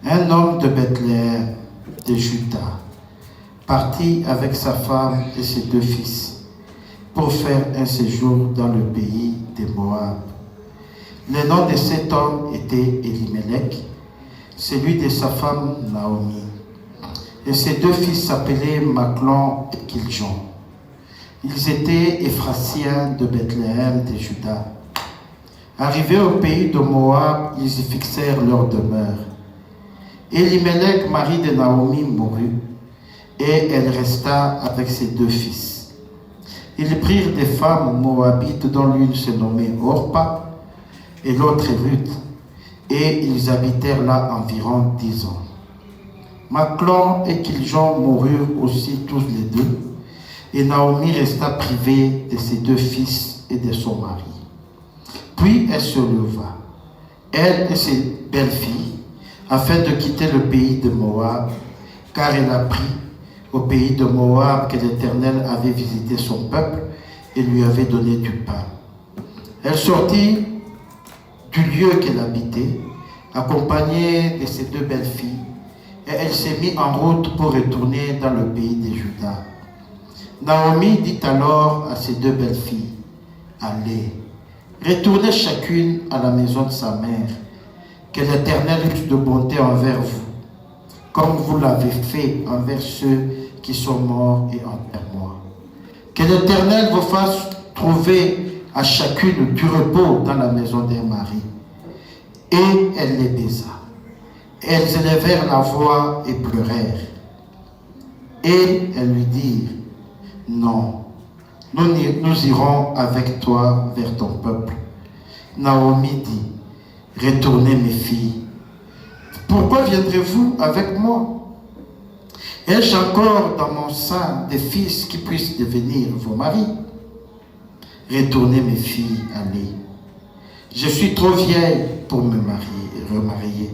un homme de Bethléem, de Juda, partit avec sa femme et ses 2 fils pour faire un séjour dans le pays des Moab. Le nom de cet homme était Elimelech, celui de sa femme Naomi. Et ses 2 fils s'appelaient Machlon et Kiljon. Ils étaient Éphrasiens de Bethléem de Juda. Arrivés au pays de Moab, ils y fixèrent leur demeure. Elimelech, mari de Naomi, mourut, et elle resta avec ses 2 fils. Ils prirent des femmes moabites dont l'une se nommait Orpa et l'autre Ruth, et ils habitèrent là environ 10 ans. Machlon et Kiljon moururent aussi tous les 2, et Naomi resta privée de ses 2 fils et de son mari. Puis elle se leva, elle et ses belles-filles, afin de quitter le pays de Moab, car elle apprit au pays de Moab que l'Éternel avait visité son peuple et lui avait donné du pain. Elle sortit du lieu qu'elle habitait, accompagnée de ses 2 belles-filles, et elle s'est mise en route pour retourner dans le pays de Juda. Naomi dit alors à ses 2 belles-filles, « Allez, retournez chacune à la maison de sa mère, que l'Éternel ait de bonté envers vous, comme vous l'avez fait envers ceux qui sont morts et envers moi. Que l'Éternel vous fasse trouver à chacune du repos dans la maison d'un mari. » Et elle les baisa. Elles élevèrent la voix et pleurèrent. Et elles lui dirent, « Non, nous irons avec toi vers ton peuple. » Naomi dit, « Retournez mes filles. Pourquoi viendrez-vous avec moi? Ai-je encore dans mon sein des fils qui puissent devenir vos maris? Retournez mes filles, allez. Je suis trop vieille pour me remarier.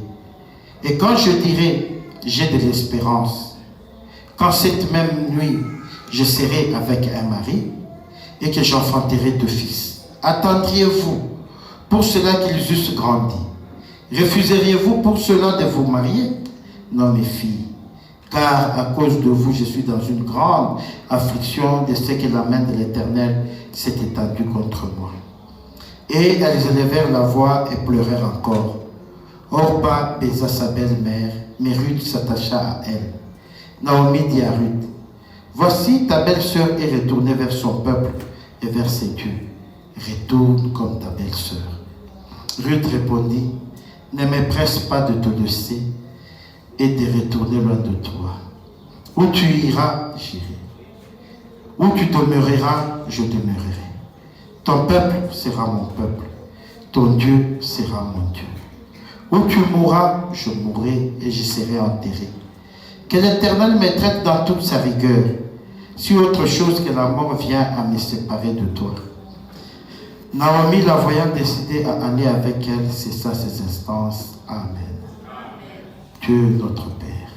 Et quand je dirai, j'ai de l'espérance, quand cette même nuit, je serai avec un mari et que j'enfanterai 2 fils, attendriez-vous pour cela qu'ils eussent grandi? Refuseriez-vous pour cela de vous marier? Non, mes filles, car à cause de vous, je suis dans une grande affliction de ce que la main de l'Éternel s'est étendue contre moi. » Et elles élevèrent la voix et pleurèrent encore. Orpa baisa sa belle-mère, mais Ruth s'attacha à elle. Naomi dit à Ruth, « Voici ta belle-sœur est retournée vers son peuple et vers ses dieux. Retourne comme ta belle-sœur. » Ruth répondit, « Ne me presse pas de te laisser et de retourner loin de toi. Où tu iras, j'irai. Où tu demeureras, je demeurerai. Ton peuple sera mon peuple. Ton Dieu sera mon Dieu. Où tu mourras, je mourrai et j'y serai enterré. Que l'Éternel me traite dans toute sa rigueur, si autre chose que la mort vient à me séparer de toi. » Naomi, la voyant décider à aller avec elle, cessa ses instances. Amen. Dieu notre Père,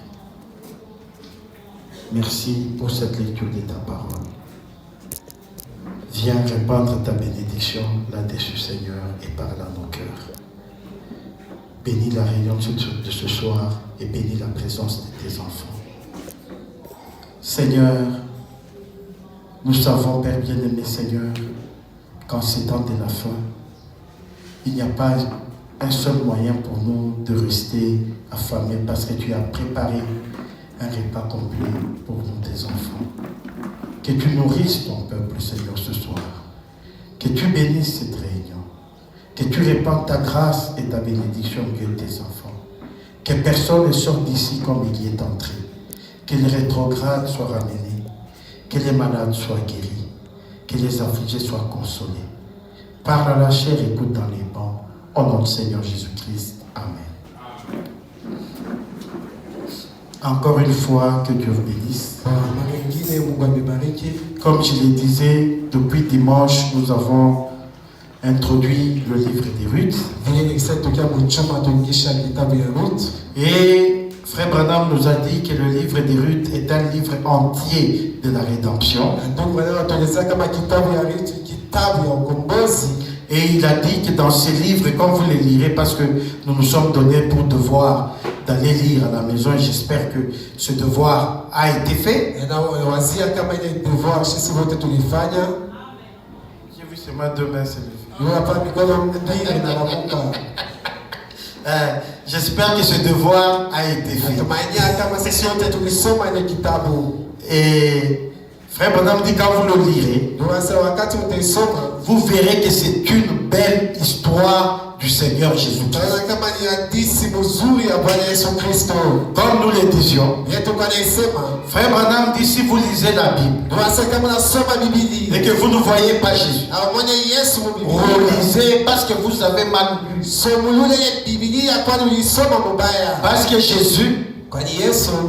merci pour cette lecture de ta parole. Viens répandre ta bénédiction là-dessus, Seigneur, et parle à nos cœurs. Bénis la réunion de ce soir et bénis la présence de tes enfants. Seigneur, nous savons, Père bien-aimé, Seigneur, qu'en ces temps de la fin, il n'y a pas un seul moyen pour nous de rester affamés parce que tu as préparé un repas complet pour nous, tes enfants. Que tu nourrisses ton peuple, Seigneur, ce soir. Que tu bénisses cette réunion. Que tu répandes ta grâce et ta bénédiction au milieu de tes enfants. Que personne ne sorte d'ici comme il y est entré. Que les rétrogrades soient ramenés. Que les malades soient guéris. Que les affligés soient consolés. Parle à la chair, écoute dans les bancs. Au nom du Seigneur Jésus-Christ. Amen. Encore une fois, que Dieu vous bénisse. Comme je le disais, depuis dimanche, nous avons introduit le livre des Ruth. Et Frère Branham nous a dit que le livre des Ruth est un livre entier de la rédemption. Et il a dit que dans ces livres, comme vous les lirez, parce que nous nous sommes donnés pour devoir d'aller lire à la maison. J'espère que ce devoir a été fait. J'ai vu seulement 2 mains se lever. J'espère que ce devoir a été fait. Et Frère Branham dit quand vous le lirez, vous verrez que c'est une belle histoire du Seigneur Jésus-Christ. Comme nous le disions, Frère Branham dit si vous lisez la Bible et que vous ne voyez pas Jésus, relisez parce que vous avez mal lu. Parce que Jésus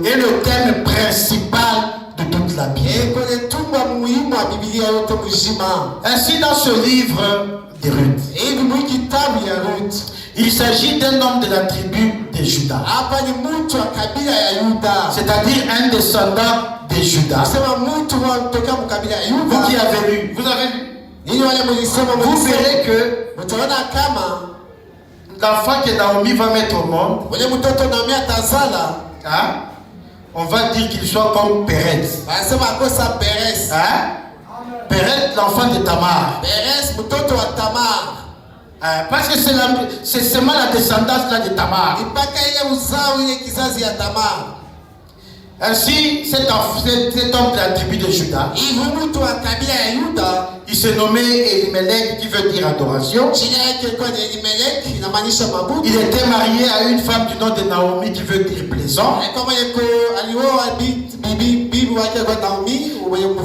est le thème principal de toute la Bible. Ainsi dans ce livre de Ruth, il s'agit d'un homme de la tribu de Juda, c'est-à-dire un descendant de Juda. Vous qui avez lu, vous avez lu, vous verrez que l'enfant que Naomi va mettre au monde, hein, on va dire qu'il soit comme Pérez. Hein? Pérez, l'enfant de Tamar. Parce que c'est seulement la descendance là de Tamar. Ainsi, cet homme de la tribu de Juda, il se nommait Elimelech, qui veut dire adoration. Il était marié à une femme du nom de Naomi, qui veut dire plaisant.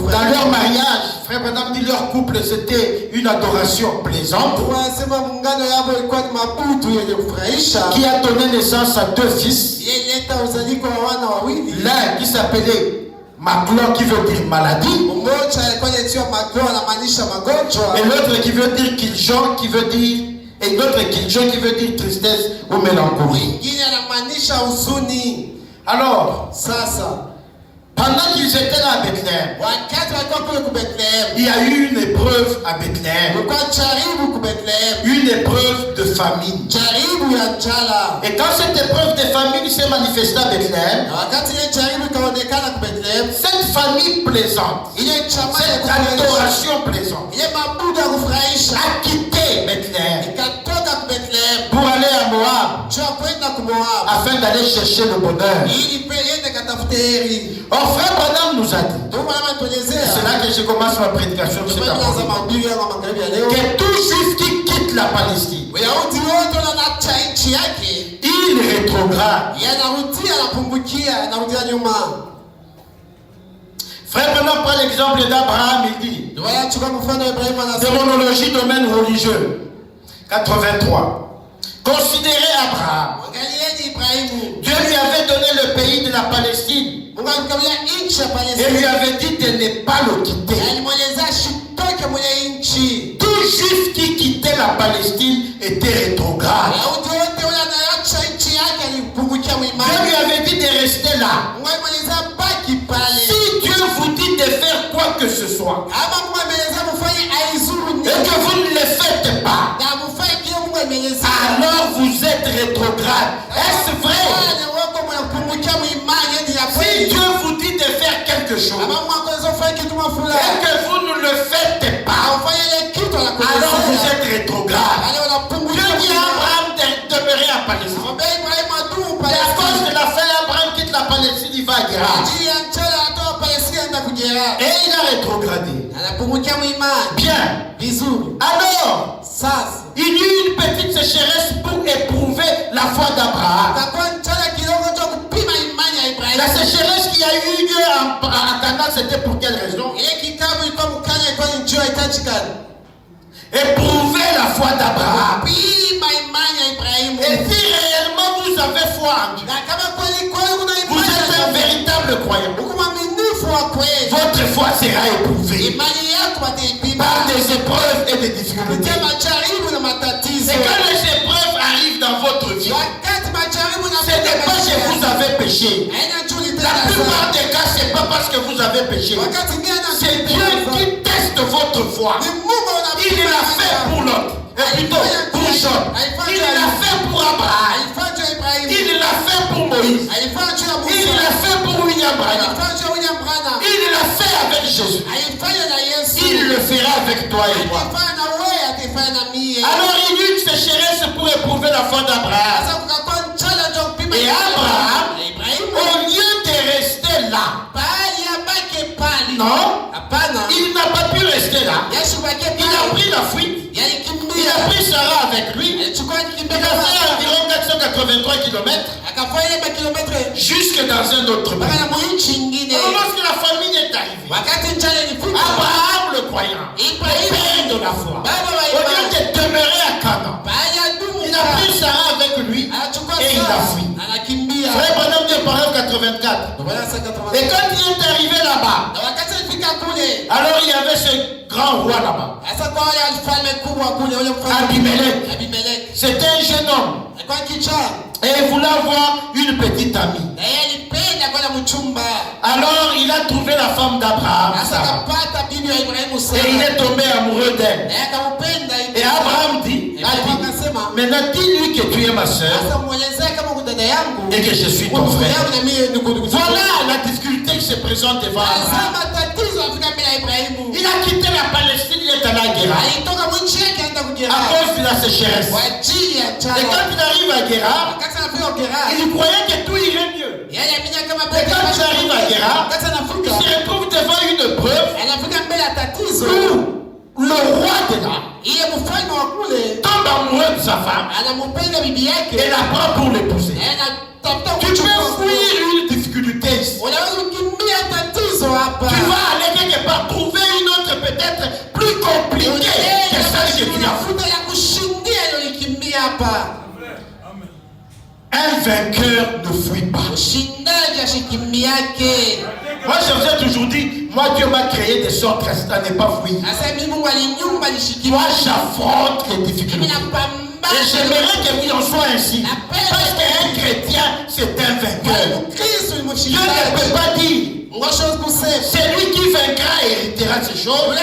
Dans leur mariage, Frère Branham dit leur couple c'était une adoration plaisante qui a donné naissance à 2 fils. L'un qui s'appelait Maclon, qui veut dire maladie, et l'autre qui veut dire Kiljon, qui veut dire, et l'autre Kiljon qui veut dire tristesse ou mélancolie. Alors, pendant qu'ils étaient là à Bethléem, il y a eu une épreuve à Bethléem, une épreuve de famine. Et quand cette épreuve de famine s'est manifestée à Bethléem, cette famille plaisante, cette adoration plaisante, a quitté Bethléem pour aller à Moab, afin d'aller chercher le bonheur. Or, Frère Branham nous a dit, c'est là que je commence ma prédication de cet après-midi, que tout juif qui quitte la Palestine, il rétrograde. Frère Branham prend l'exemple d'Abraham, il dit, démonologie, domaine religieux, 83. Considérez Abraham. Dieu lui avait donné le pays de la Palestine et lui avait dit de ne pas le quitter. Tout juif qui quittait la Palestine était rétrograde. Dieu lui avait dit de rester là. Si Dieu vous dit de faire quoi que ce soit et que vous ne le faites pas, alors vous êtes rétrograde. Est-ce vrai? Si Dieu vous dit de faire quelque chose et que vous ne le faites pas, alors vous êtes rétrograde. Dieu dit à Abraham de demeurer à Palestine. Et à cause de la fin, Abraham quitte la Palestine, il va à Guérard. Et il a rétrogradé. Bien. Alors, il y eut une petite sécheresse pour éprouver la foi d'Abraham. La sécheresse qui a eu lieu à Canaan, c'était pour quelle raison? Éprouver la foi d'Abraham. Et si réellement vous avez foi en Dieu, vous êtes un véritable croyant, votre foi sera éprouvée par des épreuves et des difficultés. Et quand les épreuves arrivent dans votre vie, c'est pas parce que vous avez péché. La plupart des cas, c'est pas parce que vous avez péché. C'est Dieu qui teste votre foi. Il l'a fait pour l'autre. Et plutôt pour Job. Il l'a fait pour Abraham. Il l'a fait pour Moïse. Il l'a fait pour William Branham. Il l'a fait avec Jésus. Il le fera avec toi et moi. Alors il eut sécheresse pour éprouver la foi d'Abraham. Et Abraham, au lieu de rester là, non, il n'a pas pu rester là. Il a pris la fuite. Il a pris Sarah avec lui. Il a fait environ 483 km jusque dans un autre pays. Alors lorsque la famine est arrivée, Abraham le croyant, le père de la foi, au lieu de demeurer à Canaan, il a pris Sarah avec lui et il a fui. Frère Branham dit Parole 84. Et quand il est arrivé là-bas, alors il y avait ce grand roi là-bas, Abimelech. C'était un jeune homme et il voulait avoir une petite amie. Alors il a trouvé la femme d'Abraham et il est tombé amoureux d'elle. Et Abraham dit, maintenant dis-lui que tu es ma soeur et que je suis ton frère. Voilà la difficulté qui se présente devant Abraham. Il a quitté la Palestine, il est allé à Guérar à cause de la sécheresse. Et quand il arrive à Guérar, il croyait que tout irait mieux. Et quand il arrive à Guérar, il se retrouve devant une preuve où le roi de là tombe amoureux de sa femme et la prend pour l'épouser. Tu peux fuir une difficulté ici. Tu vas aller quelque part trouver une autre peut-être plus compliquée que celle que tu as. Un vainqueur ne fuit pas. Moi je vous ai toujours dit, moi Dieu m'a créé de sorte à ne pas fuir. Moi j'affronte les difficultés. Et j'aimerais que vous en soit ainsi. Parce qu'un chrétien, c'est un vainqueur. Dieu ne peut pas dire c'est lui qui vaincra et héritera ces choses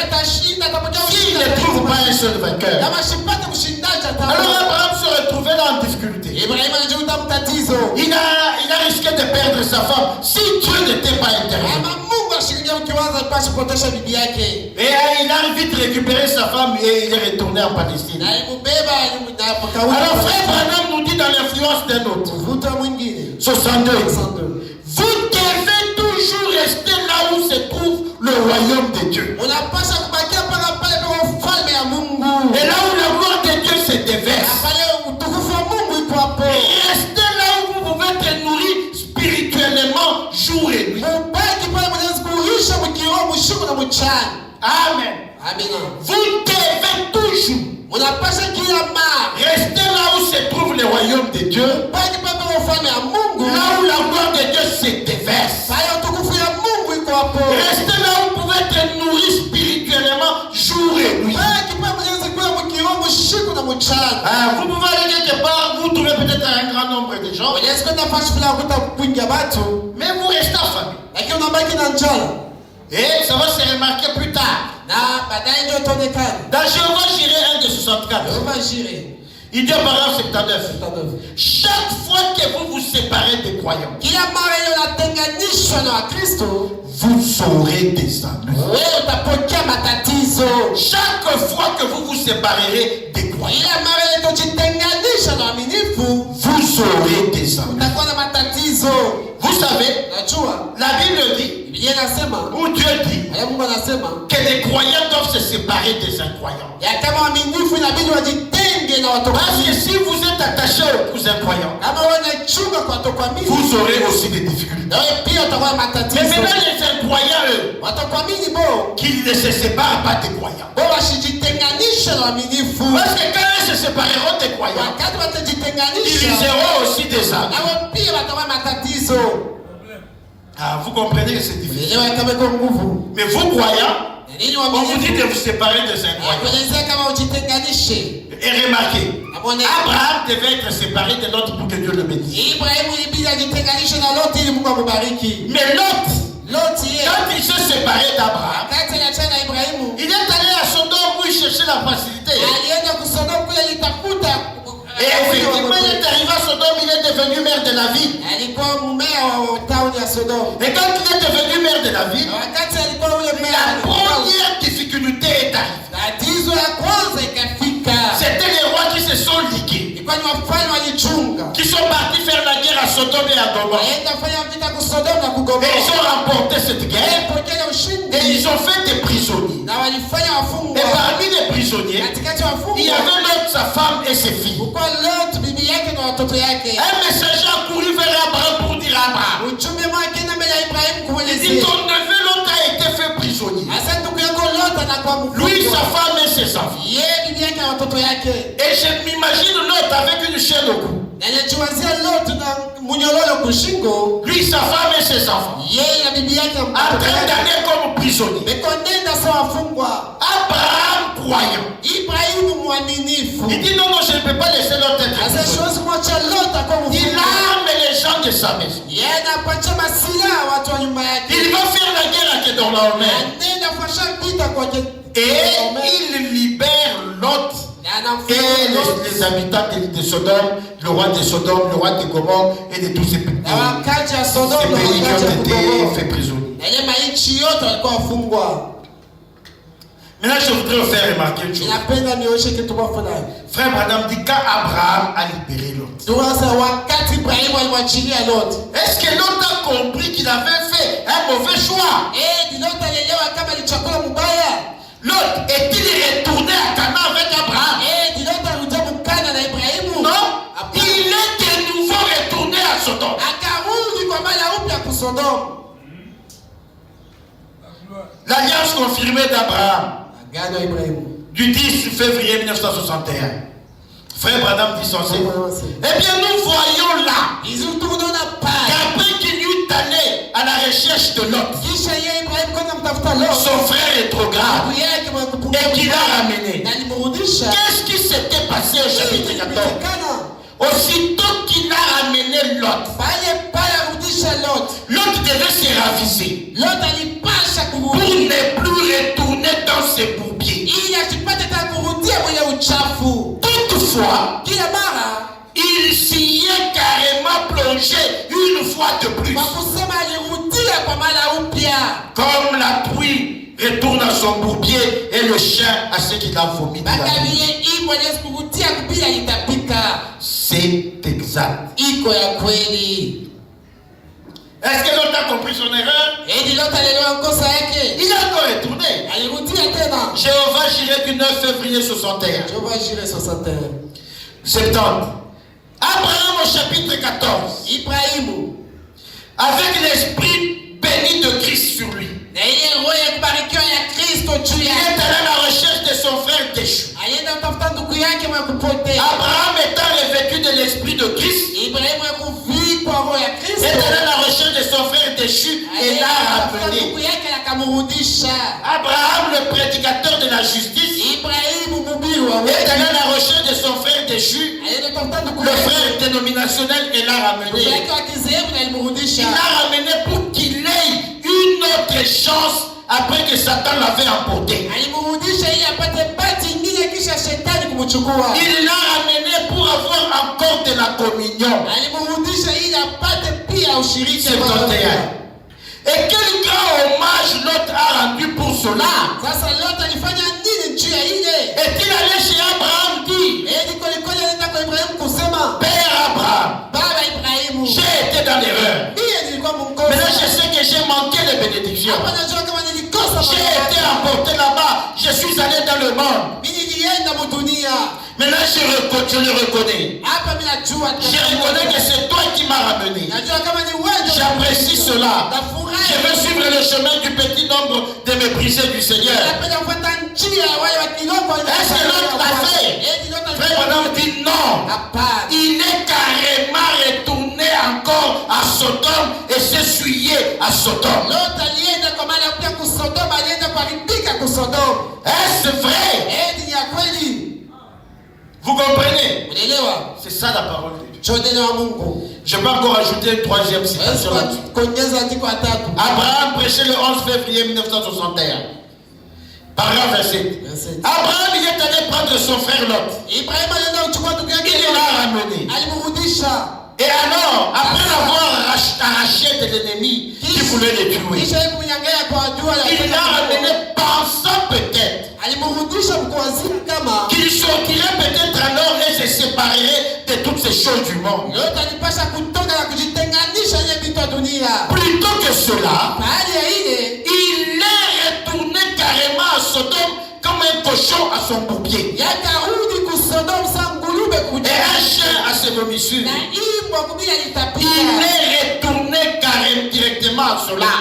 s'il ne trouve pas un seul vainqueur. Alors Abraham se retrouvait dans la difficulté. Il a risqué de perdre sa femme si Dieu n'était pas intéressé. Et il a vite récupéré sa femme et il est retourné en Palestine. Alors frère Branham nous dit dans l'influence d'un autre, 62, vous devez toujours rester là où se trouve le royaume de Dieu. Et là où la gloire de Dieu se déverse. Restez là où vous pouvez être nourri spirituellement jour et nuit. Amen. Vous devez toujours rester là où se trouve le royaume de Dieu. Là où la gloire de Dieu se déverse. Restez là où vous pouvez être nourri spirituellement jour et nuit. Vous pouvez aller quelque part, vous trouvez peut-être un grand nombre de gens. Mais vous restez en famille. Et ça va se remarquer plus tard. Dans Jéhovah Jireh 1 de 64. Il dit en parole 79. Chaque fois que vous vous séparez des croyants, vous saurez des ennuis. Chaque fois que vous vous séparerez des croyants, vous saurez des ennuis. Vous savez, la Bible dit, ou Dieu dit, que les croyants doivent se séparer des incroyants. Parce que si vous êtes attaché aux incroyants, vous aurez aussi des difficultés. Mais maintenant les incroyants, eux, qu'ils ne se séparent pas des croyants. Parce que quand ils se sépareront des croyants, ils auront aussi des âmes. Vous comprenez que c'est difficile. Mais vous croyants, on vous dit de vous séparer des incroyants. Et remarquez, Abraham devait être séparé de l'autre pour que Dieu le bénisse. Mais Lot, quand il s'est séparé d'Abraham, il est allé à Sodome où il cherchait la facilité. Et effectivement, il est arrivé à Sodome, il est devenu maire de la ville. Et quand il est devenu maire de la ville, la première difficulté est arrivée. C'était les rois qui se sont ligués, qui sont partis faire la guerre à Sodome et à Gomorrhe. Et ils ont remporté cette guerre. Et ils ont fait des prisonniers. Et parmi les prisonniers, il y avait l'autre, sa femme et ses filles. Un messager a couru vers Abraham pour dire à Abraham, il dit ton neveu l'autre a été fait prisonnier. Lui, sa femme et ses enfants. Et je m'imagine l'autre avec une chaîne au cou. Lui, sa femme et ses enfants. En train d'aller comme prisonnier. Abraham croyant. Il dit non, non, je ne peux pas laisser l'autre être prisonnier. Il arme les gens de sa maison. Il va faire la guerre à Kedorlaomer. Et il libère Lot et les habitants de Sodome, le roi de Sodome, le roi de Gomorrhe et de tous ces pays qui ont été faits prisonniers. Maintenant, je voudrais vous faire remarquer une chose. Frère Branham dit quand Abraham a libéré Lot, est-ce que Lot a compris qu'il avait fait un mauvais choix? Lot est-il retourné à Canaan avec Abraham? Non, il est de nouveau retourné à Sodome. L'alliance confirmée d'Abraham du 10 février 1961. Frère Branham dit censé. Eh bien, nous voyons là qu'après qu'il eut allé à la recherche de Lot, son frère rétrograde, et qu'il a ramené. Qu'est-ce qui s'était passé au chapitre 14? Aussitôt qu'il a ramené Lot, Lot devait se raviser pour ne plus retourner dans ses bourbiers. Toutefois, il s'y est carrément plongé une fois de plus. Comme la pluie retourne à son bourbier et le chien à ce qu'il a vomi. C'est exact. Est-ce que l'autre a compris son erreur? Il a encore retourné. Jéhovah Jireh du 9 février 61. 70. Abraham au chapitre 14. Avec l'esprit béni de Christ sur lui. Il est allé à la recherche de son frère déchu. Abraham étant revêtu de l'esprit de Christ, est allé à la recherche de son frère déchu et l'a ramené. Abraham, le prédicateur de la justice, est allé à la recherche de son frère déchu, le frère dénominationnel, et l'a ramené. Il l'a ramené pour qu'il ait une autre chance après que Satan l'avait emporté. Il l'a ramené pour avoir encore de la communion. C'est 31. Et quel grand hommage Lot a rendu pour cela? Est-il allé chez Abraham dire, Père Abraham, j'ai été dans l'erreur. Maintenant je sais que j'ai manqué les bénédictions. J'ai été emporté là-bas. Je suis allé dans le monde. Maintenant je le reconnais. Je reconnais que c'est toi qui m'as ramené. J'apprécie cela. Je veux suivre le chemin du petit nombre de méprisés du Seigneur. Est-ce que l'autre l'a fait? Frère Branham dit non. Il est carrément retourné encore à Sodome et s'essuyer à Sodome. Est-ce vrai? Vous comprenez? C'est ça la parole de Dieu. Je peux encore ajouter une troisième citation là-dessus. Abraham prêchait le 11 février 1961. Paragraphe 27. Abraham, il est allé prendre son frère Lot. Il l'a ramené. Et alors, après l'avoir arraché de l'ennemi qui voulait le tuer, il l'a ramené pensant peut-être qu'il sortirait peut-être alors et se séparerait de toutes ces choses du monde. Plutôt que cela, il est retourné carrément à Sodome comme un cochon à son bourbier. Et un chien à ses vomissures. Il est retourné carrément directement à cela.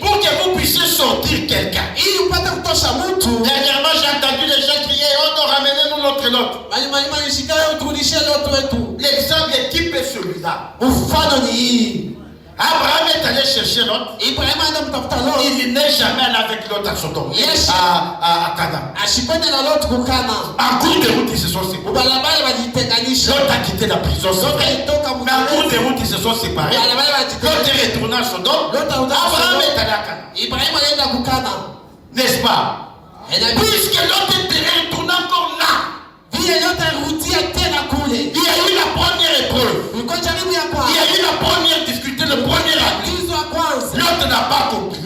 Pour que vous puissiez sortir quelqu'un. Dernièrement, j'ai entendu les gens crier, oh non, ramenez-nous notre Lot. L'exemple type est celui-là. Abraham est allé chercher Lot. Il n'est jamais allé avec Lot à Sodome. À Canaan. En cours de route, ils se sont séparés. Lot a quitté la prison. Mais en cours de route, ils se sont séparés. Lot est retourné à Sodome. Abraham est allé à Canaan. N'est-ce pas? Puisque Lot est retourné encore là. Il y a eu la première épreuve. Il y a eu la première difficulté, le premier année. L'autre n'a pas compris.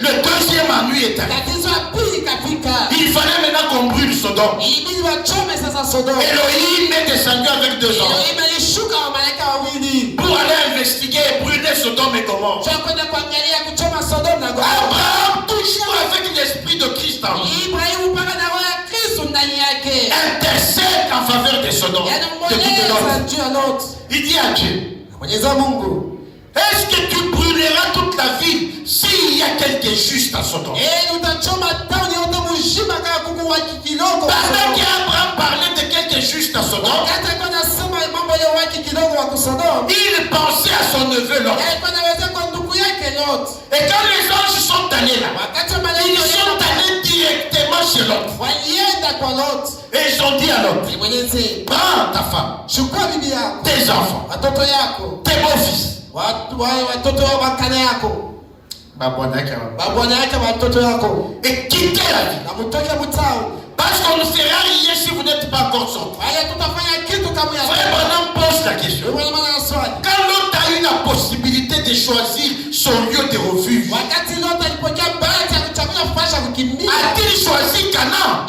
Le deuxième ennui est arrivé. Il fallait maintenant qu'on brûle Sodome. Elohim est descendu avec 2 anges pour aller investiguer et brûler Sodome et Gomorrhe. Abraham, toujours avec l'esprit de Christ en lui, intercède en faveur de Sodome. Il dit à Dieu, est-ce que tu brûleras toute la ville s'il y a quelqu'un juste à Sodome? Pendant qu'Abraham parlait de quelqu'un juste à Sodome, il pensait à son neveu Lot. Et quand les anges sont allés là, ils sont allés directement chez Lot. Et ils ont dit à Lot, prends ta femme, tes enfants, tes beaux-fils, et quittez la ville. Parce qu'on ne fera rien si vous n'êtes pas encore sorti. Frère Branham pose la question. Quand l'autre a eu la possibilité de choisir son lieu de refuge, a-t-il choisi Canaan?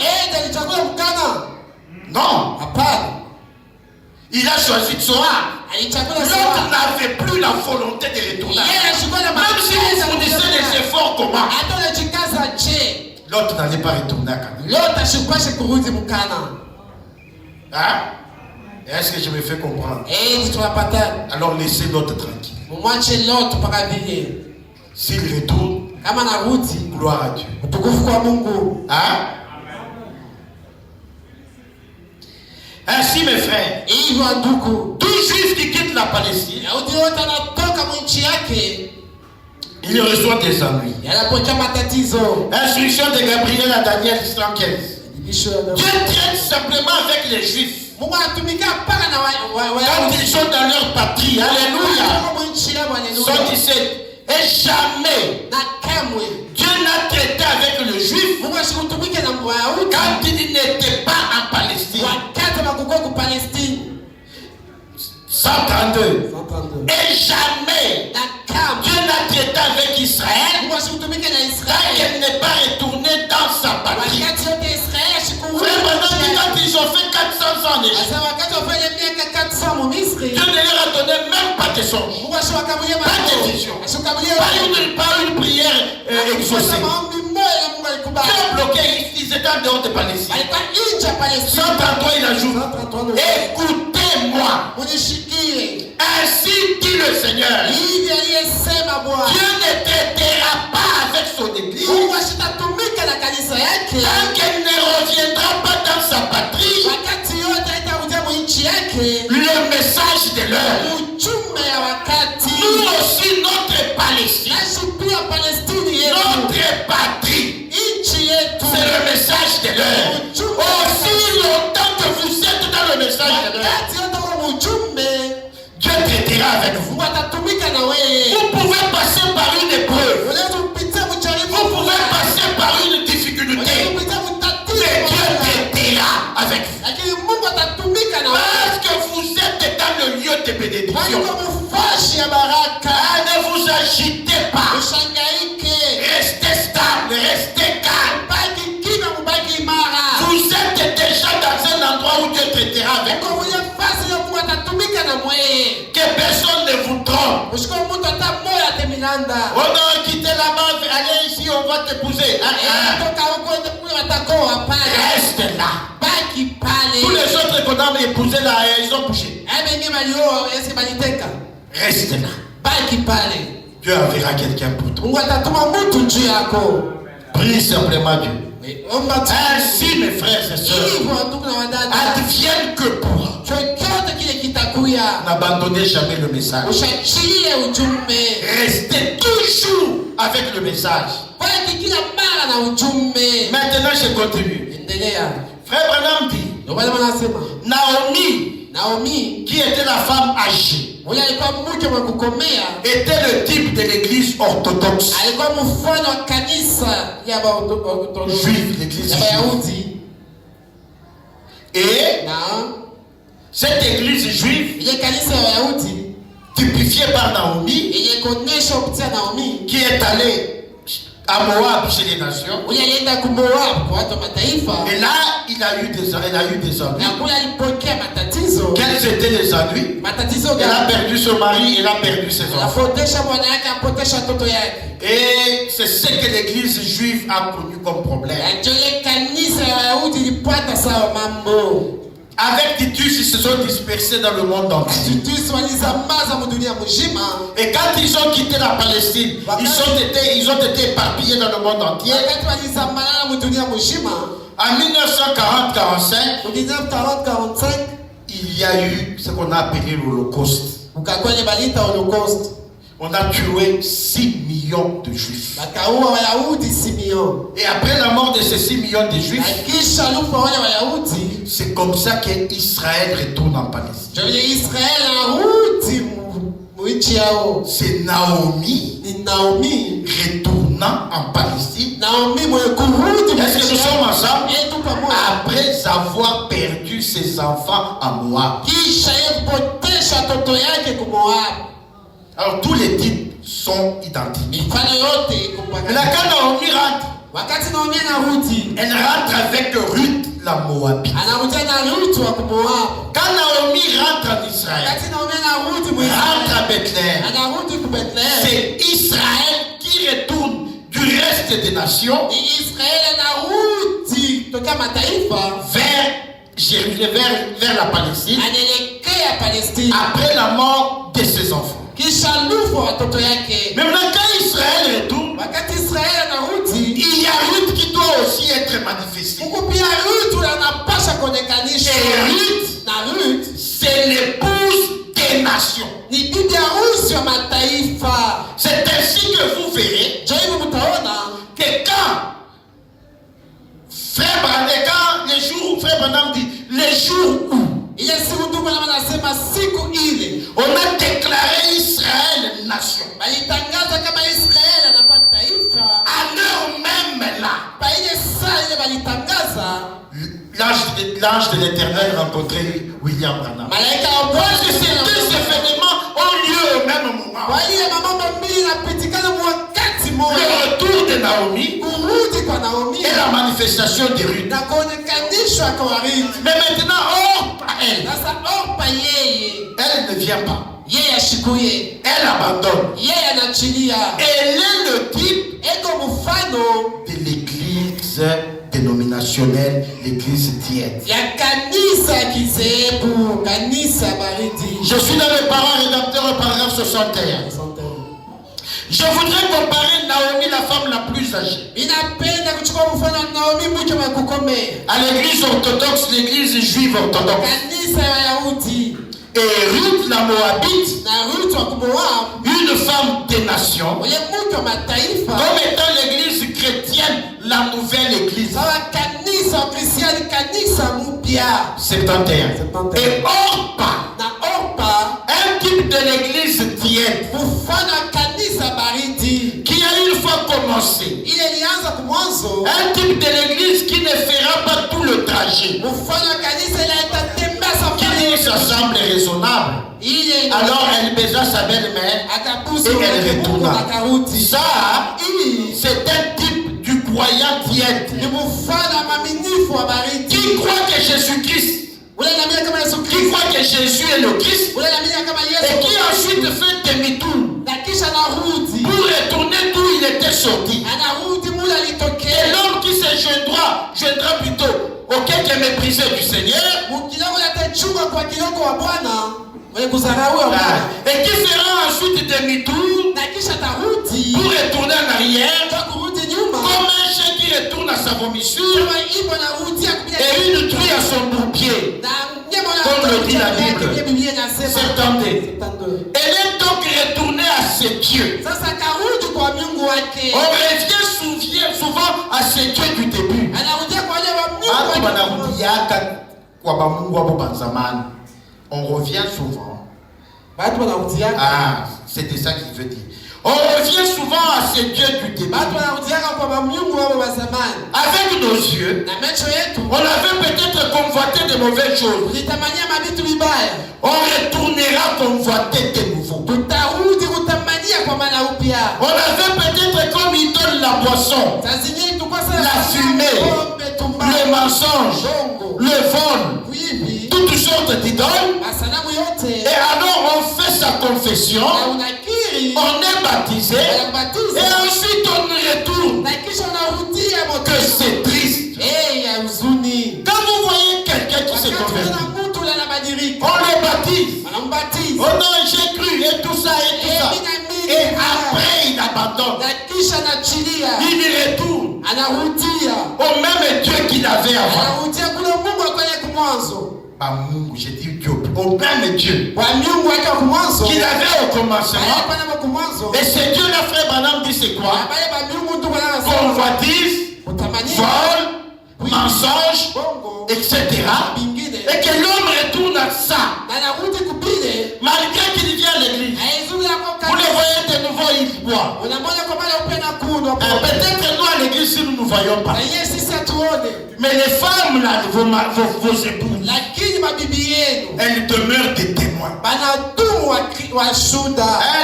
Non. Il a choisi Tsoar. L'autre n'avait plus la volonté de retourner. Même si vous fournissez des efforts comment, l'autre n'allait pas retourner à Canaan. Hein? Est-ce que je me fais comprendre? Alors laissez l'autre tranquille. S'il retourne, gloire à Dieu. Hein? Ainsi mes frères, tout juif qui quitte la Palestine, il reçoit des ennuis. Instruction de Gabriel à Daniel 115. Dieu traite simplement avec les juifs. Quand ils sont dans leur patrie, alléluia. 117. Et jamais Dieu n'a traité avec le juif quand il n'était pas en Palestine. 132. Et jamais Dieu n'a traité avec Israël quand il n'est pas retourné dans sa patrie. Frère, maintenant, quand ils ont fait 400 ans en Égypte, Dieu ne leur a donné même pas de songe, pas de vision, pas une prière exaucée. Dieu a bloqué, ils étaient en dehors de Palestine. 133, il ajoute, écoutez-moi. Ainsi dit le Seigneur, Dieu ne traitera pas avec son église tant qu'elle ne reviendra pas dans sa patrie. Le message de l'heure. Nous aussi, notre Palestine, notre patrie, c'est le message de l'heure. Aussi longtemps que vous êtes dans le message de l'heure, Dieu traitera avec vous. Vous pouvez passer par une épreuve. Vous pouvez de bénédiction. Ne vous agitez pas. Restez stable, restez calme. Vous êtes déjà dans un endroit où Dieu traitera avec vous. Que personne ne vous trompe. On a quitté là-bas, allez ici, on va t'épouser. Reste là. Tous les autres qu'on a épousés là, ils ont bougé. Reste là. Dieu enverra quelqu'un pour toi. Prie simplement Dieu. Ainsi, mes frères et sœurs, advienne que pourra. N'abandonnez jamais le message. Restez toujours avec le message. Maintenant, je continue. Frère Branham dit, Naomi, qui était la femme âgée, était le type de l'église orthodoxe juive, l'église juive. Et cette église juive, typifiée par Naomi, qui est allée à Moab chez les nations. Et là, elle a eu des ennuis. Quels étaient les ennuis? Elle a perdu son mari, elle a perdu ses enfants. Et c'est ce que l'église juive a connu comme problème. Avec Titus, ils se sont dispersés dans le monde entier. Et quand ils ont quitté la Palestine, ils ont été éparpillés dans le monde entier. En 1940-45, il y a eu ce qu'on a appelé l'Holocauste. On a tué 6 millions de juifs. Et après la mort de ces 6 millions de juifs, c'est comme ça qu'Israël retourne en Palestine. C'est Naomi retournant en Palestine. Est-ce que nous sommes ensemble? Après avoir perdu ses enfants à Moab. Alors tous les titres sont identiques. Mais là, quand Naomi rentre, elle rentre avec Ruth la Moabite. Quand Naomi rentre en Israël, rentre à Bethléem, c'est Israël qui retourne du reste des nations vers la Palestine après la mort de ses enfants. Maintenant, quand Israël retourne, il y a Ruth qui doit aussi être manifestée. Et Ruth, c'est l'épouse des nations. C'est ainsi que vous verrez que quand Frère Branham dit les jours où on a déclaré Israël nation, à l'heure même là, l'ange de l'Éternel rencontrait William Branham. Parce que ces deux événements ont lieu au même moment. Le retour de Naomi et la manifestation de Ruth. Mais maintenant, elle ne vient pas. Elle abandonne. Elle est le type de l'église dénominationnelle, l'église tiède. Je suis dans le parent rédacteur au paragraphe 61. Je voudrais comparer Naomi, la femme la plus âgée, à l'église orthodoxe, l'église juive orthodoxe. Et Ruth la Moabite, une femme des nations, comme étant l'église chrétienne, la nouvelle église. 71. Et Orpa, un type de l'église tiède, qui a une fois commencé, un type de l'église qui ne fera pas tout le trajet, qui ça semble raisonnable. Alors elle baisa sa belle-mère et elle retourna. Ça, c'est un type du croyant tiède qui croit que Jésus-Christ, qui croit que Jésus est le Christ et qui ensuite fait demi-tour pour retourner d'où il était sorti. Et l'homme qui se joindra plutôt auquel qui est méprisé du Seigneur et qui fera ensuite demi-tour pour retourner en arrière comme un chien qui retourne à sa vomissure et une truie à son bourbier, comme le dit la Bible. 72. Elle est donc retournée à ses dieux. On revient souvent à ses dieux du début. On revient souvent. Ah, c'était ça qu'il veut dire. On revient souvent à ces dieux du début. Avec nos yeux, on avait peut-être convoité de mauvaises choses. On retournera convoiter de nouveau. On avait peut-être comme idole la boisson, la fumée, le mensonge, le vol, toutes sortes d'idoles. Et alors on fait sa confession, on est baptisé et ensuite on retourne. Que c'est triste. Quand vous voyez quelqu'un qui se convertit, on le baptise. Oh non, j'ai cru et tout ça et tout ça. Et après il abandonne. Il retourne au même Dieu qu'il avait avant. J'ai dit Dieu, au même Dieu qu'il avait au commencement. Et ce Dieu-là, frère Branham dit c'est quoi? Convoitise, vol, mensonge, etc. Et que l'homme retourne à ça. Malgré qu'il vient à l'église. Vous le voyez de nouveau, il boit. Peut-être nous à l'église, si nous ne voyons pas. Mais les femmes, là, vos épouses, elles demeurent des témoins.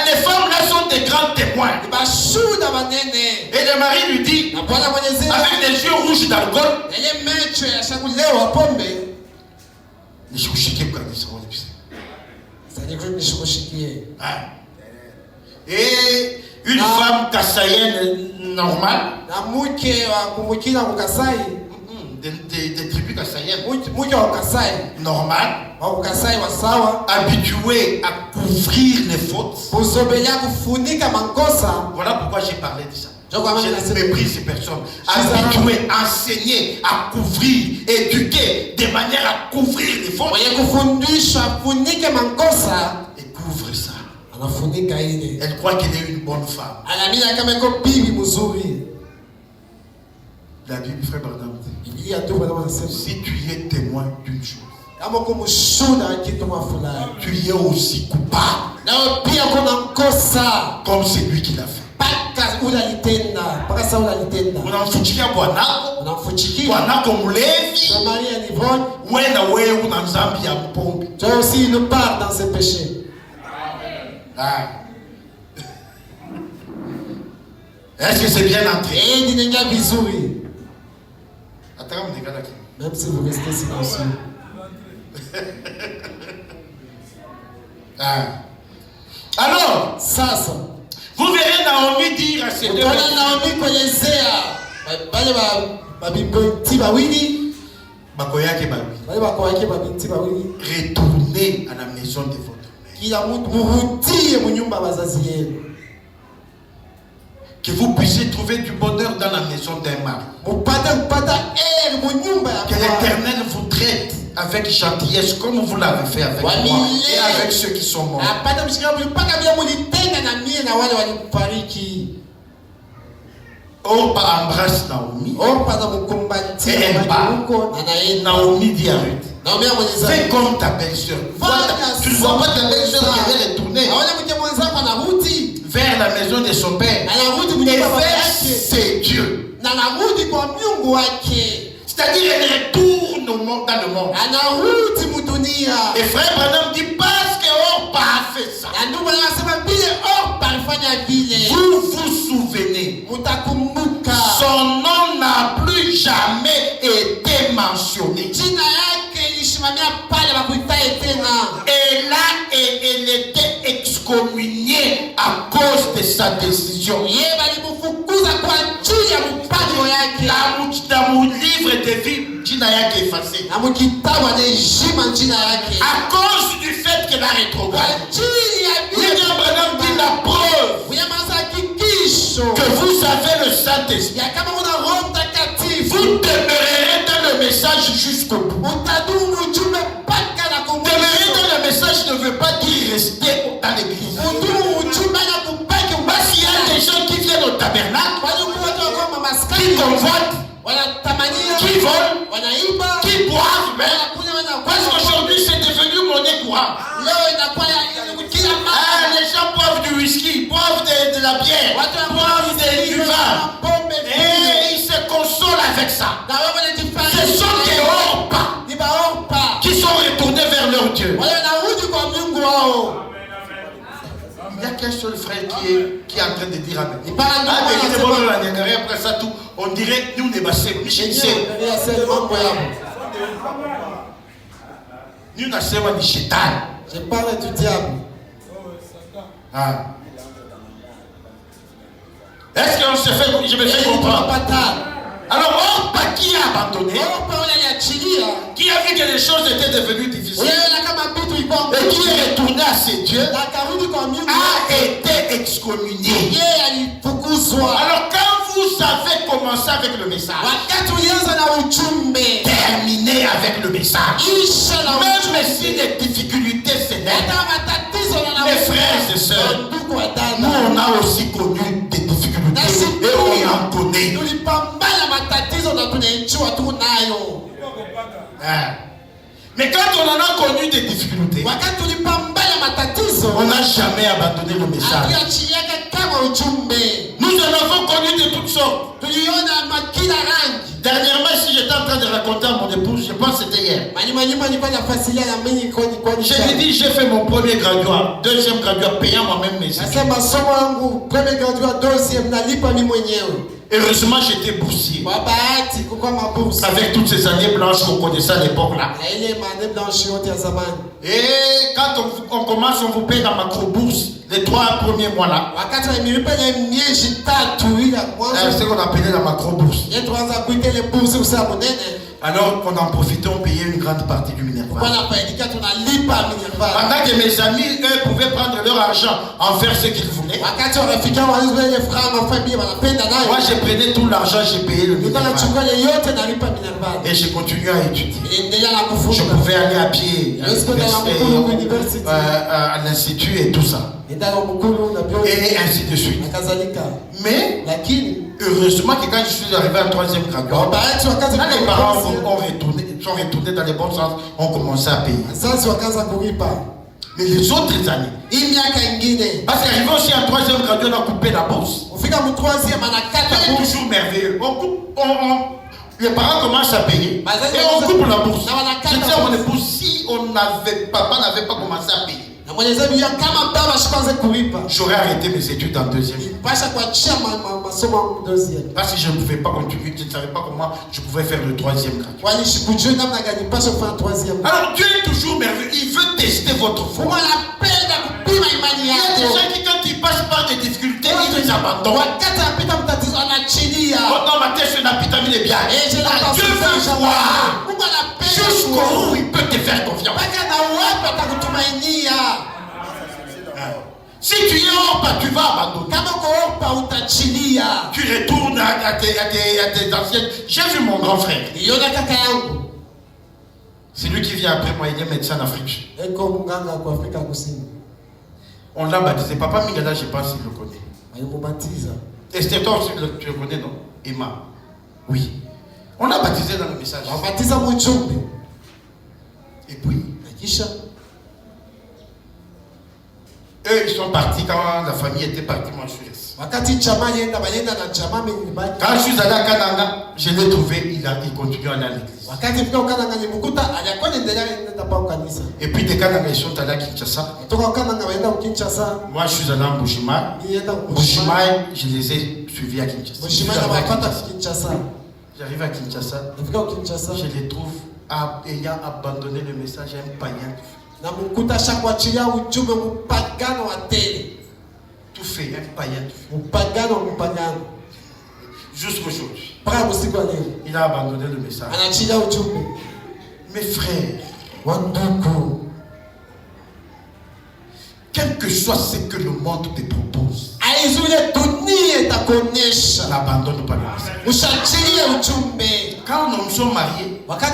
Les femmes là sont des grands témoins. Et le mari lui dit, avec des yeux rouges d'alcool, et une femme kassaïenne normale, des tribus kassaïennes normales, habituées à couvrir les fautes. Voilà pourquoi j'ai parlé de ça. Je méprise ces personnes habituées, enseignées à couvrir, éduquées de manière à couvrir les fautes. Et couvre ça. Elle croit qu'elle est une bonne femme. La Bible, frère Branham, si tu es témoin d'une chose, tu es aussi coupable comme c'est lui qui l'a fait. Unamfuchikia bwanako mlevi, wewe una dhambi ya mpombe. Toi aussi une part dans ces péchés. Est-ce que c'est bien entré? Même si vous restez silencieux. Alors, ça. Vous verrez Naomi dire à ses deux retournez à la maison de votre mère. Que vous puissiez trouver du bonheur dans la maison d'un mari. Que l'Éternel vous traite avec gentillesse comme vous l'avez fait avec moi et avec ceux qui sont morts. Orpa embrasse Naomi et elle part. Naomi dit à Ruth, fais comme ta belle-sœur. Tu ne vois pas ta belle-sœur qui avait retourné vers la maison de son père et vers ses dieux. C'est-à-dire elle retourne dans le monde. Et frère Branham dit parce que vous vous souvenez, son nom n'a plus jamais été mentionné. Et là, elle était excommuniée à cause de sa décision. Dans mon livre de vie, Dinayak est effacé. À cause du fait qu'elle a rétrogradé. William dit la preuve que vous avez le Saint-Esprit. Vous demeurerez dans le message jusqu'au bout. Demeurer dans le message ne veut pas dire rester dans l'église. Parce qu'il y a des gens qui viennent au tabernacle, qui convoitent, qui volent, qui boivent, parce qu'aujourd'hui c'est devenu monnaie courante. Les gens boivent du whisky, boivent de la bière, boivent du vin, et ils se consolent avec ça. Ce sont des hors pas qui sont retournés vers leur Dieu. Il n'y a qu'un seul frère qui est en train de dire Amen. Après ça, tout, on dirait nous ne bassons. Nous ne sommes pas des chétans. Je parle du diable. Est-ce qu'on se fait, je me fais comprendre? Alors, Orpa qui a abandonné, qui a vu que les choses étaient devenues difficiles, et qui est retourné à ses dieux, a été excommunié. Alors, quand vous avez commencé avec le message, terminez avec le message, même si les difficultés s'élèvent, mes frères et sœurs, nous on a aussi connu des difficultés et on en connaît. Mais quand on en a connu des difficultés, on n'a jamais abandonné le message. Nous en avons connu de toutes sortes. Dernièrement, si j'étais en train de raconter à mon épouse, je pense que c'était hier. Je lui dis, j'ai fait mon premier graduat, deuxième graduat, payant moi-même mes études. Heureusement, j'étais boursier. Avec toutes ces années blanches qu'on connaissait à l'époque-là. Et quand on commence, on vous paye la macro-bourse les 3 premiers mois-là. C'est ce qu'on appelait la macro-bourse. Alors qu'on en profitait, on payait une grande partie du Minerval. Pendant que mes amis, eux, pouvaient prendre leur argent, en faire ce qu'ils voulaient. Moi, je prenais tout l'argent, j'ai payé le Minerval. Et j'ai continué à étudier. Je pouvais aller à pied à l'institut et tout ça. Et ainsi de suite. Mais, heureusement que quand je suis arrivé en 3e graduat, les parents sont retournés dans les bons sens, ont commencé à payer. Mais les autres années, parce qu'arrivé aussi en 3e graduat, on a coupé la bourse. C'est toujours merveilleux. Les parents commencent à payer et on coupe la bourse. Je disais à mon épouse, si papa n'avait pas commencé à payer, j'aurais arrêté mes études en 2e. Parce que je ne pouvais pas continuer, je ne savais pas comment je pouvais faire le 3e graduat. Alors Dieu est toujours merveilleux, il veut tester votre foi. Il y a des gens qui, quand ils passent par des difficultés, ils les abandonnent. Dans ma tête, je n'ai bien. Dieu veut voir jusqu'où il peut te faire confiance. Si tu es hors, tu vas abandonner. Tu retournes à tes anciennes. J'ai vu mon grand frère. C'est lui qui vient après moi, il est médecin en Afrique. On l'a baptisé. Papa Mingala, je pense qu'il le connaît. Esther, toi aussi, tu le connais, non? Emma. Oui. On l'a baptisé dans le message. Et puis, eux, ils sont partis quand la famille était partie, moi je suis resté. Quand je suis allé à Kananga, je l'ai trouvé, il continue à aller à l'église. Et puis des Kananga, ils sont allés à Kinshasa. Moi, je suis allé à Mbujimaï. Mbujimaï, je les ai suivis à Kinshasa. J'arrive à Kinshasa. Je les trouve ayant abandonné le message à un païen. Tout fait, un païen. Jusqu'aujourd'hui. Il a abandonné le message. Mes frères, quel que soit ce que le monde te propose, n'abandonne pas le message. Quand nous nous sommes mariés, moi je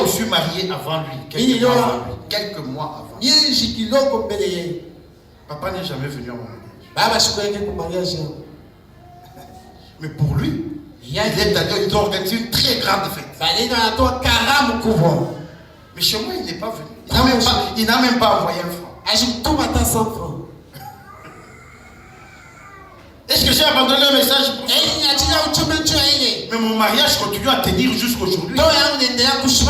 me suis marié avant lui, quelques mois avant. Papa n'est jamais venu à mon mariage. Mais pour lui, il est allé, il a organisé une très grande fête. Mais chez moi, il n'est pas venu. Il n'a même pas envoyé un franc. Est-ce que j'ai abandonné le message pour ça? Mais mon mariage continue à tenir jusqu'aujourd'hui.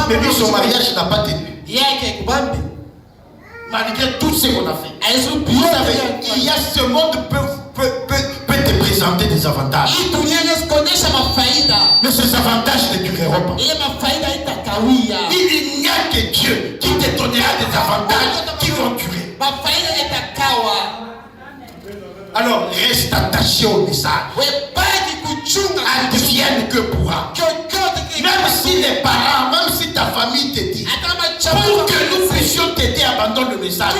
Mais lui, son mariage n'a pas tenu. Malgré tout ce qu'on a fait. Vous savez, il y a ce monde peut te présenter des avantages. Mais ces avantages ne dureront pas. Il n'y a que Dieu qui te donnera des avantages qui vont durer. Alors reste attaché au message. Advienne que pourra. Même si les parents, même si ta famille te dit, pour que nous puissions t'aider, abandonne le message.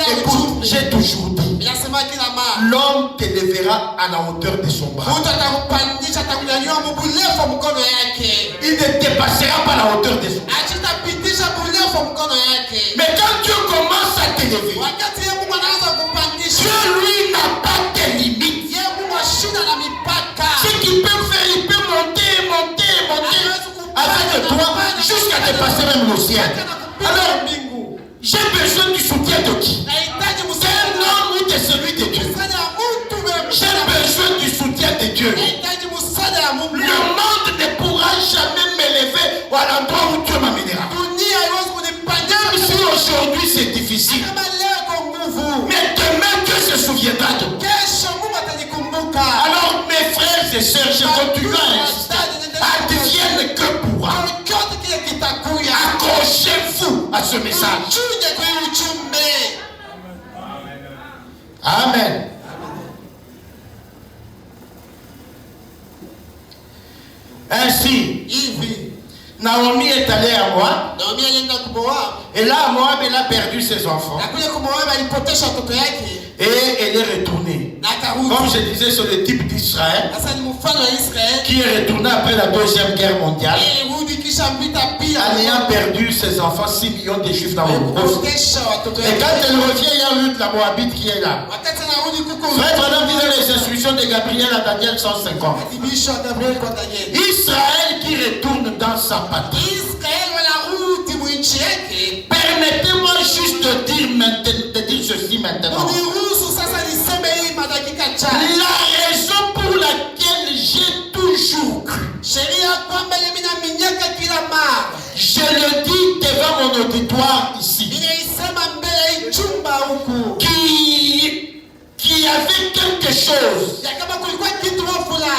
Écoute, j'ai toujours dit, l'homme te lèvera à la hauteur de son bras. Il ne dépassera pas la hauteur de son bras. Mais quand Dieu commence à t'élever, Dieu lui n'a pas de limite. Ce qu'il peut faire, il peut monter avec toi jusqu'à dépasser même le ciel. Alors, j'ai besoin du soutien de qui? D'un homme ou de celui de Dieu? J'ai besoin du soutien de Dieu. Le monde ne pourra jamais m'élever à l'endroit où Dieu m'amènera. Même si aujourd'hui c'est difficile, mais demain Dieu se souviendra de moi. Alors mes frères et sœurs, je continue à insister. Advienne que pourra. Accrochez-vous à ce message. Amen. Ainsi, Naomi est allée à Moab. Et là, Moab, elle a perdu ses enfants. Et elle est retournée. Comme je disais, c'est le type d'Israël qui est retourné après la Deuxième Guerre mondiale, en ayant perdu ses enfants, 6 millions de juifs dans le monde. Et quand elle revient, il y a Ruth la Moabite qui est là. Frère Branham disait les instructions de Gabriel à Daniel 150. Israël qui retourne dans sa patrie. Permettez-moi juste de dire ceci maintenant. La raison pour laquelle j'ai toujours cru, je le dis devant mon auditoire ici, qui avait quelque chose,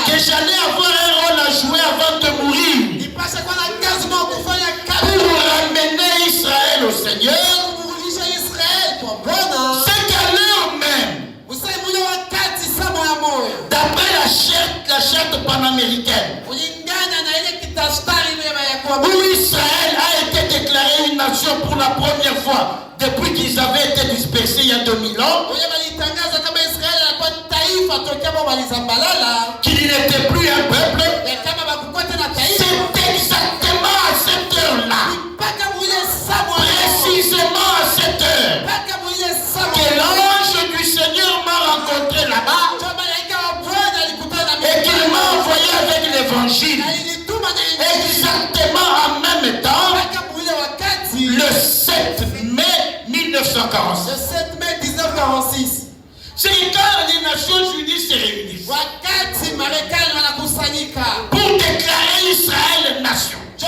que j'allais avoir un rôle à jouer avant de mourir, pour ramener Israël au Seigneur. C'est qu'à l'heure même, d'après la charte panaméricaine, où Israël a été déclaré une nation pour la première fois depuis qu'ils avaient été dispersés il y a 2000 ans, qu'il n'était plus un peuple, c'est exactement à cette heure-là, précisément à cette heure, que l'ange du Seigneur m'a rencontré là-bas et qu'il m'a envoyé avec l'évangile exactement en même temps, le 7 mai 1946. Le 7 mai 1946. C'est quand les Nations Unies se réunissent Wakati Marekani wanakusanyika pour déclarer Israël nation. jo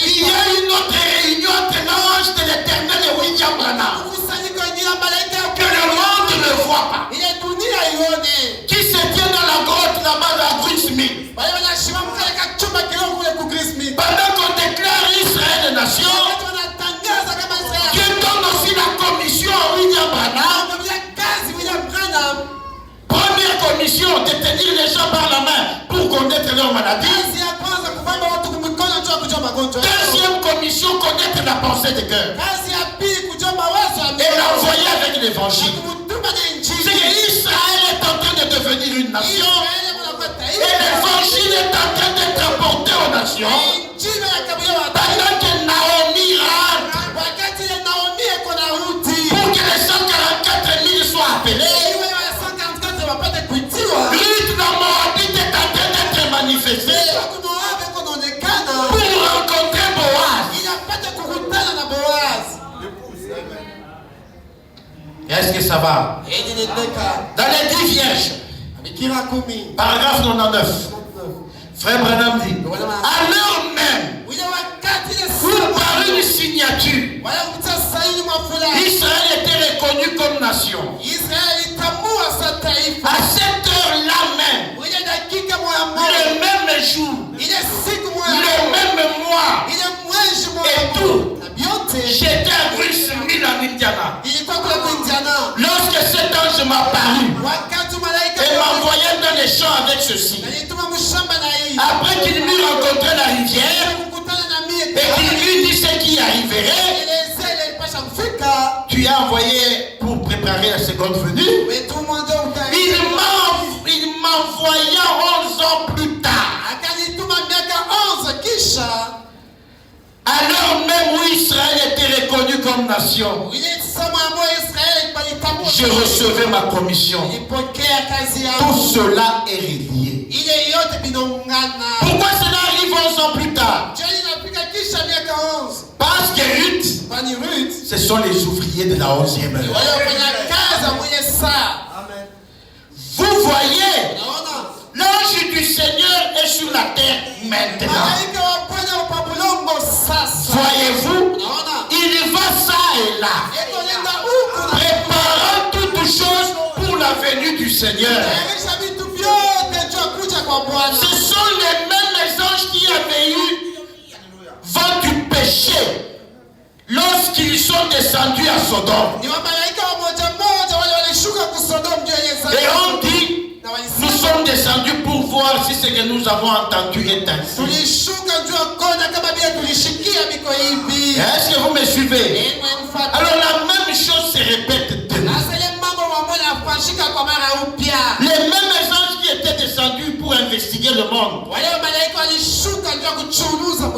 Il y a une autre réunion entre l'ange de l'Éternel et William Branham que le monde ne voit pas. Qui se tient dans la grotte là-bas à Grinsmith. Pendant qu'on déclare Israël nation, Dieu donne aussi la commission à William Branham. Première commission, de tenir les gens par la main pour connaître leur maladie. Deuxième commission, connaître la pensée de cœur. Et l'envoyer avec l'évangile. C'est qu'Israël est en train de devenir une nation. Et l'évangile est en train d'être apporté aux nations. Pendant que Naomi rentre, pour que les 144 000 soient appelés, Ruth dans Moabit est en train d'être manifestée pour rencontrer Boaz. Est-ce que ça va? Dans les 10 vierges, paragraphe 99, Frère Branham dit, à l'heure même, par une signature, Israël était reconnu comme nation. À cette heure-là même, le même jour, le même mois, et tout, j'étais à Grinsmith en Indiana. Lorsque cet ange m'a paru et m'envoyait dans les champs avec ceci, après qu'il m'eut rencontré la rivière et qu'il lui dit ce qui arriverait, tu as envoyé pour préparer la seconde venue. Il m'envoya 11 ans plus tard, à l'heure même où Israël était reconnu comme nation. Je recevais ma commission. Tout cela est relié. Pourquoi cela arrive 11 ans plus tard? Parce que Ruth, ce sont les ouvriers de la 11e heure. Vous voyez, l'ange du Seigneur est sur la terre maintenant. Voyez-vous, il va ça et là, préparant toutes choses pour la venue du Seigneur. Ce sont les mêmes anges qui avaient eu vent du péché lorsqu'ils sont descendus à Sodome. Et on dit, nous sommes descendus pour voir si ce que nous avons entendu est ainsi. Est-ce que vous me suivez? Alors la même chose se répète de nous. Les mêmes anges qui étaient descendus pour investiguer le monde,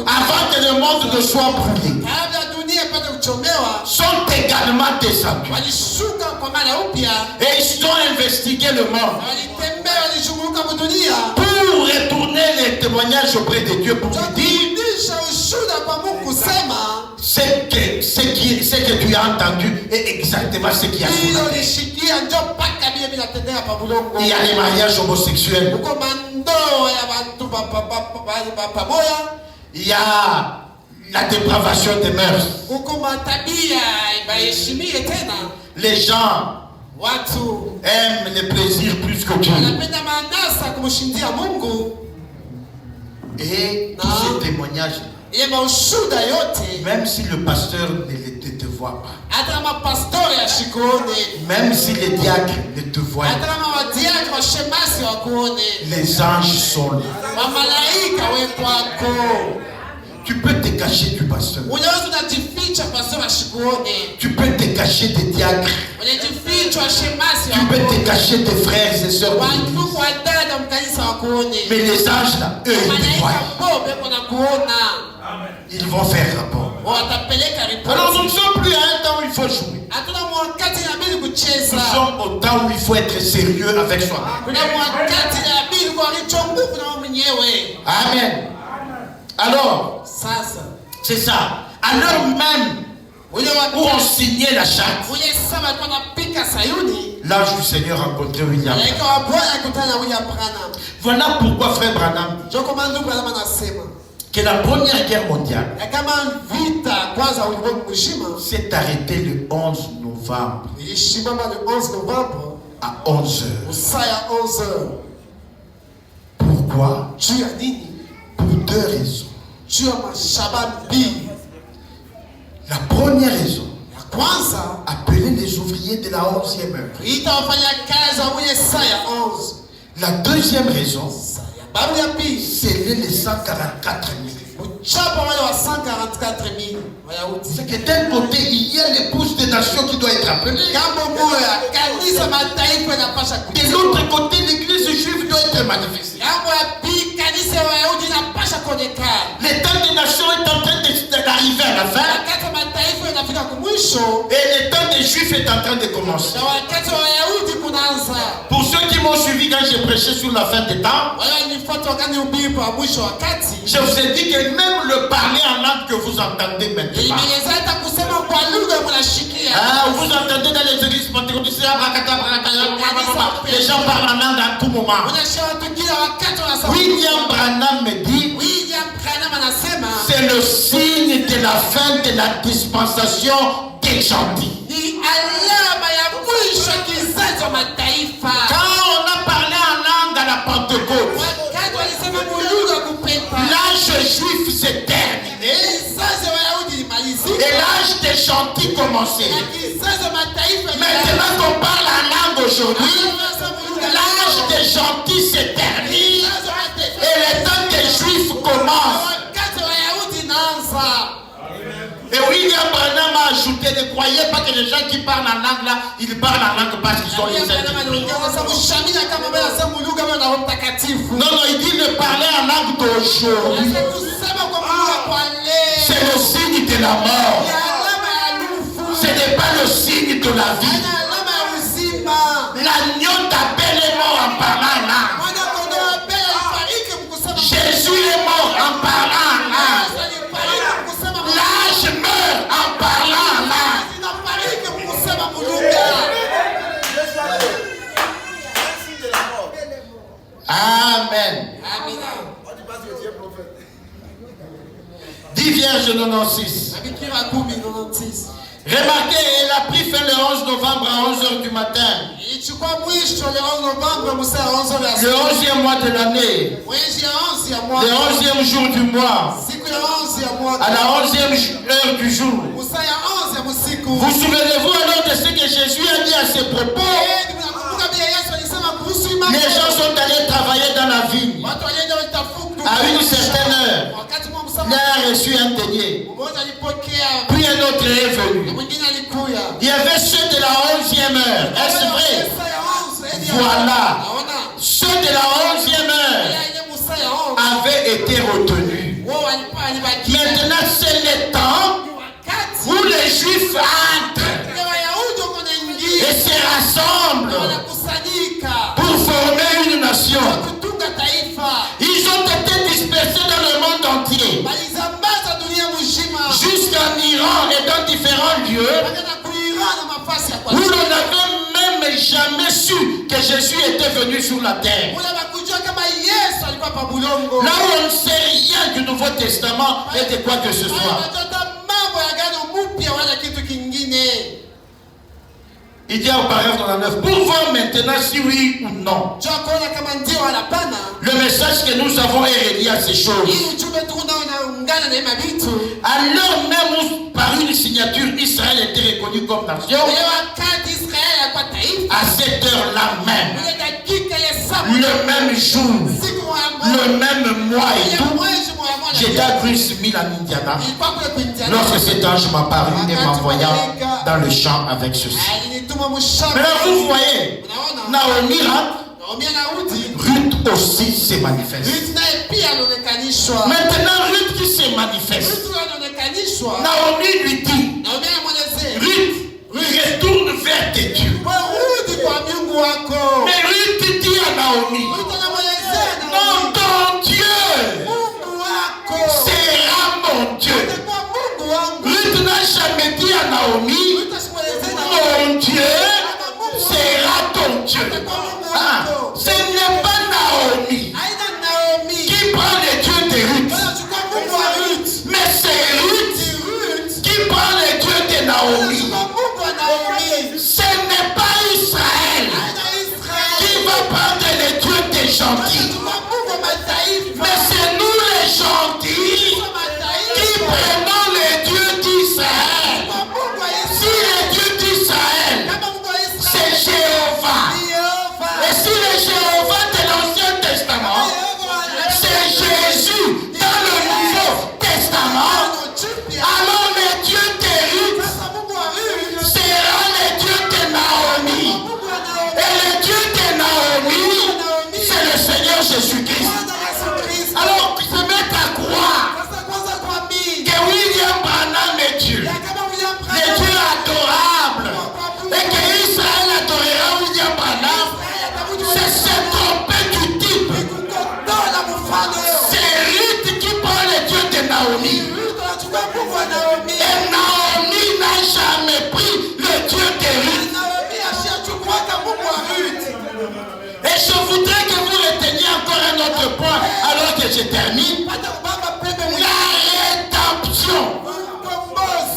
avant que le monde ne soit brûlé, sont également descendus. Et ils ont investigué le monde pour retourner les témoignages auprès de Dieu pour lui dire ce que tu as entendu est exactement ce qui a fait. Il y a les mariages homosexuels. Il y a la dépravation des mœurs. Les gens aiment les plaisirs plus que Dieu. Et tous ces témoignages, même si le pasteur ne te voit pas, même si les diacres ne te voient pas, les anges sont là. Tu peux te cacher du pasteur. Tu peux te cacher des diacres. Tu peux te cacher des frères et sœurs. Mais les anges là, eux, ils te voient. Ils vont faire rapport. Alors nous ne sommes plus à un temps où il faut jouer. Nous sommes au temps où il faut être sérieux avec soi. Amen. Alors, c'est ça. À l'heure même où on signait la charte, l'ange du Seigneur rencontrait William. Voilà pourquoi, frère Branham, que la première guerre mondiale s'est arrêtée le 11 novembre à 11h. Pourquoi? Pour deux raisons. La première raison, appeler les ouvriers de la 11e heure. La deuxième raison, sceller les 144 000. C'est que d'un côté, il y a l'épouse des nations qui doit être appelée. De l'autre côté, l'église juive doit être manifestée. L'état des nations est en train d'arriver à la fin. Et l'état des juifs est en train de commencer. Pour ceux qui m'ont suivi quand j'ai prêché sur la fin des temps, je vous ai dit que même le parler en langue que vous entendez maintenant, vous entendez dans les églises pentecôtistes, les gens parlent en langue à tout moment. William Branham me dit, c'est le signe de la fin de la dispensation des gentils. Quand on a parlé en langue à la Pentecôte, l'âge juif s'est terminé et l'âge des gentils commençait. Maintenant qu'on parle en langue aujourd'hui, l'âge des gentils s'est terminé et le temps des juifs commence. Et William Branham a ajouté, ne croyez pas que les gens qui parlent en langue là, ils parlent en langue parce qu'ils ont les esprits. Non, il dit ne parler en langue d'aujourd'hui. C'est le signe de la mort. Ce n'est pas le signe de la vie. L'agneau d'Abel est mort en parlant en langue. Jésus est mort en parlant en langue. L'âge meurt en parlant en langue. Amen. Dis Vierge 96. Remarquez, elle a pris fin le 11 novembre à 11h du matin. Le 11e mois de l'année. Le 11e jour du mois. À la 11e heure du jour. Vous souvenez-vous alors de ce que Jésus a dit à ses propos? Les gens sont allés travailler dans la ville. À une certaine heure, il a reçu un denier. Puis un autre est venu. Il y avait ceux de la 11e heure. Est-ce vrai? Voilà. Ceux de la 11e heure avaient été retenus. Maintenant, c'est le temps où les Juifs entrent et se rassemblent pour former une nation. Ils ont été dispersés dans le monde entier, jusqu'en Iran et dans différents lieux où l'on n'avait même jamais su que Jésus était venu sur la terre. Là où on ne sait rien du Nouveau Testament et de quoi que ce soit. Il dit au paragraphe 99, pour voir maintenant si oui ou non. Le message que nous avons est relié à ces choses. Alors même où, par une signature, Israël était reconnu comme nation, à cette heure-là même, le même jour, le même mois et tout, j'étais à Greenville en Indiana, lorsque cet ange m'a paru et m'envoya dans le champ avec ceci. Maintenant vous voyez, Naomi Ruth aussi se manifeste. Maintenant Ruth qui se manifeste, Naomi lui dit, Ruth, retourne vers tes dieux. Mais Ruth dit à Naomi, non, ton Dieu sera mon Dieu. Ruth n'a jamais dit à Naomi, mon Dieu sera un autre point alors que je termine. La rédemption.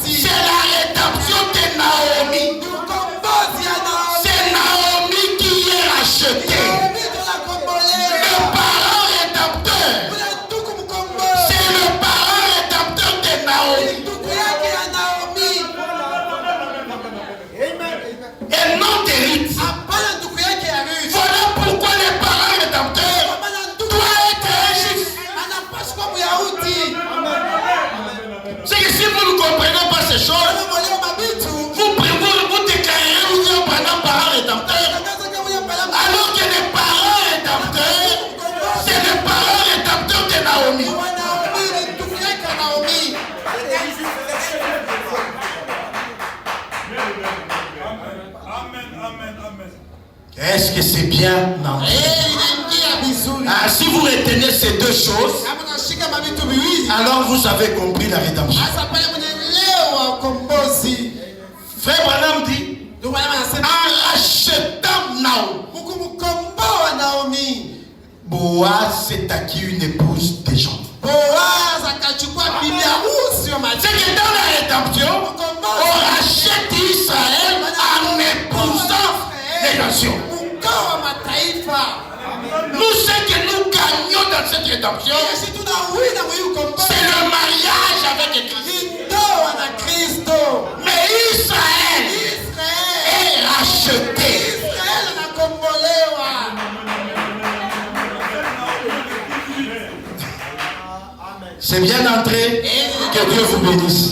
C'est la rédemption de Naomi. C'est Naomi qui est rachetée. Le parent rédempteur. C'est le parent rédempteur de Naomi. Et non d'Érith. Voilà pourquoi les parents rédempteurs doivent être un juif. C'est que si vous ne comprenez pas ces choses, vous déclarez vous êtes pendant parents rédempteurs, alors que les parents rédempteurs, c'est les parents rédempteurs de Naomi. Est-ce que c'est bien? Non. Ah, si vous retenez ces deux choses, alors vous avez compris la rédemption. Frère Branham dit, en rachetant Naomi, Boaz s'est acquis une épouse des gens. C'est que dans la rédemption, on rachète Israël en épousant les nations. Nous, ce que nous gagnons dans cette rédemption, c'est le mariage avec Christ. Mais Israël est racheté. C'est bien entré. Que Dieu vous bénisse.